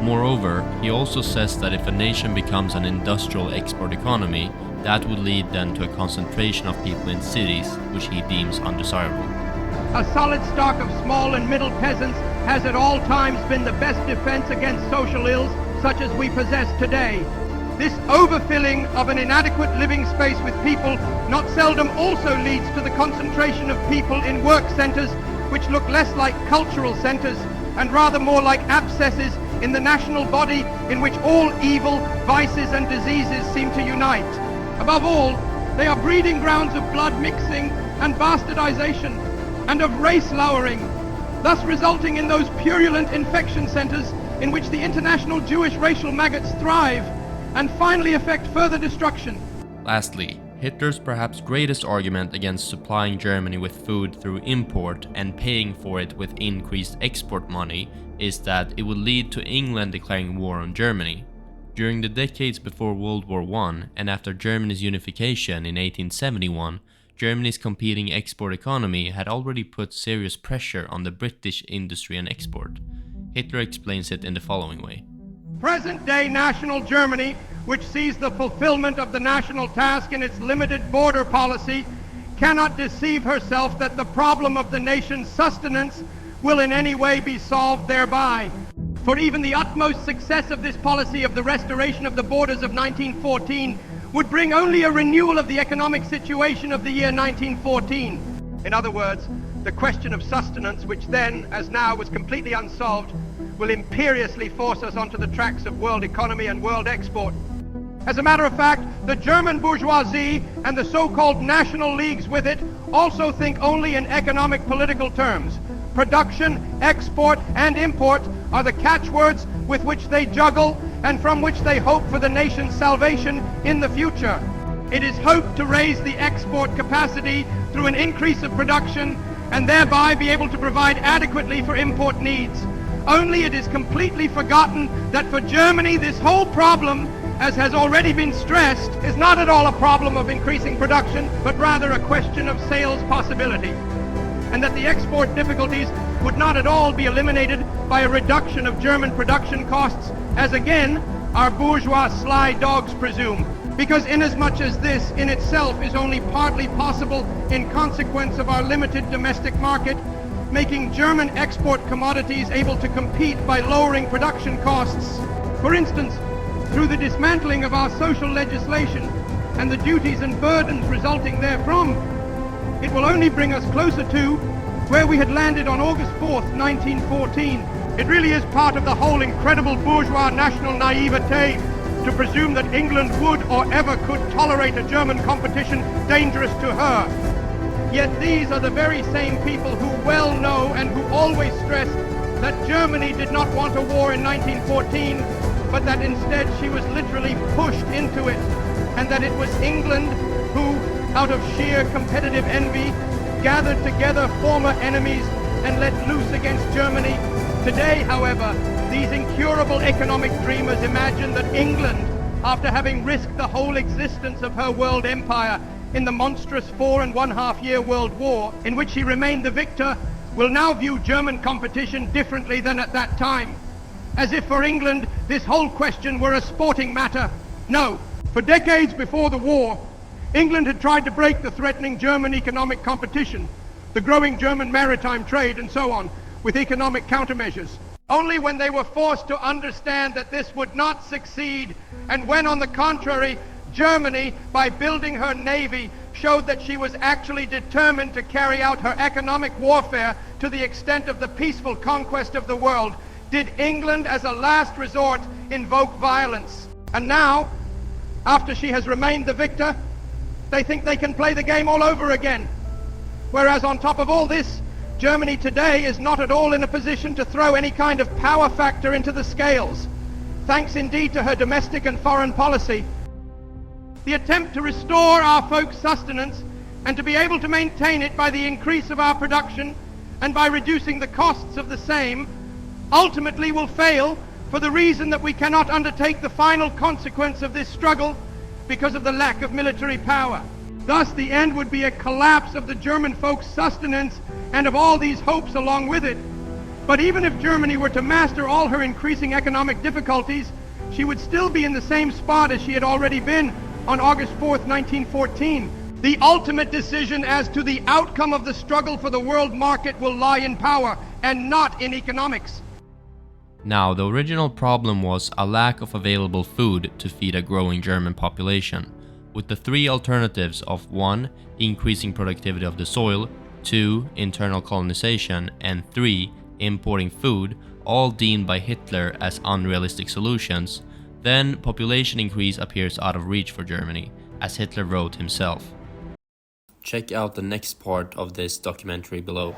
Moreover, he also says that if a nation becomes an industrial export economy, that would lead then to a concentration of people in cities, which he deems undesirable. A solid stock of small and middle peasants has at all times been the best defense against social ills such as we possess today. This overfilling of an inadequate living space with people not seldom also leads to the concentration of people in work centers which look less like cultural centers and rather more like abscesses in the national body in which all evil, vices and diseases seem to unite. Above all, they are breeding grounds of blood mixing and bastardization and of race lowering, thus resulting in those purulent infection centers in which the international Jewish racial maggots thrive and finally effect further destruction. Lastly, Hitler's perhaps greatest argument against supplying Germany with food through import and paying for it with increased export money is that it would lead to England declaring war on Germany. During the decades before World War I and after Germany's unification in 1871, Germany's competing export economy had already put serious pressure on the British industry and export. Hitler explains it in the following way. Present-day national Germany, which sees the fulfillment of the national task in its limited border policy, cannot deceive herself that the problem of the nation's sustenance will in any way be solved thereby. For even the utmost success of this policy of the restoration of the borders of 1914 would bring only a renewal of the economic situation of the year 1914. In other words, the question of sustenance, which then, as now, was completely unsolved, will imperiously force us onto the tracks of world economy and world export. As a matter of fact, the German bourgeoisie and the so-called national leagues with it also think only in economic political terms. Production, export, and import are the catchwords with which they juggle and from which they hope for the nation's salvation in the future. It is hoped to raise the export capacity through an increase of production and thereby be able to provide adequately for import needs. Only it is completely forgotten that for Germany this whole problem, as has already been stressed, is not at all a problem of increasing production, but rather a question of sales possibility. And that the export difficulties would not at all be eliminated by a reduction of German production costs, as again our bourgeois sly dogs presume. Because inasmuch as this in itself is only partly possible in consequence of our limited domestic market, making German export commodities able to compete by lowering production costs. For instance, through the dismantling of our social legislation and the duties and burdens resulting therefrom, it will only bring us closer to where we had landed on August 4th, 1914. It really is part of the whole incredible bourgeois national naivete to presume that England would or ever could tolerate a German competition dangerous to her. Yet these are the very same people who well know and who always stressed that Germany did not want a war in 1914, but that instead she was literally pushed into it, and that it was England who, out of sheer competitive envy, gathered together former enemies and let loose against Germany. Today, however, these incurable economic dreamers imagine that England, after having risked the whole existence of her world empire in the monstrous 4.5-year World War, in which she remained the victor, will now view German competition differently than at that time. As if for England, this whole question were a sporting matter. No, for decades before the war, England had tried to break the threatening German economic competition, the growing German maritime trade and so on, with economic countermeasures. Only when they were forced to understand that this would not succeed, and when, on the contrary, Germany, by building her navy, showed that she was actually determined to carry out her economic warfare to the extent of the peaceful conquest of the world, did England, as a last resort, invoke violence. And now, after she has remained the victor, they think they can play the game all over again. Whereas on top of all this, Germany today is not at all in a position to throw any kind of power factor into the scales, thanks indeed to her domestic and foreign policy. The attempt to restore our folks' sustenance and to be able to maintain it by the increase of our production and by reducing the costs of the same ultimately will fail for the reason that we cannot undertake the final consequence of this struggle because of the lack of military power. Thus the end would be a collapse of the German folks' sustenance and of all these hopes along with it. But even if Germany were to master all her increasing economic difficulties, she would still be in the same spot as she had already been on August 4th, 1914. The ultimate decision as to the outcome of the struggle for the world market will lie in power and not in economics. Now, the original problem was a lack of available food to feed a growing German population, with the three alternatives of 1. Increasing productivity of the soil, 2. Internal colonization, and 3. Importing food, all deemed by Hitler as unrealistic solutions. Then population increase appears out of reach for Germany, as Hitler wrote himself. Check out the next part of this documentary below.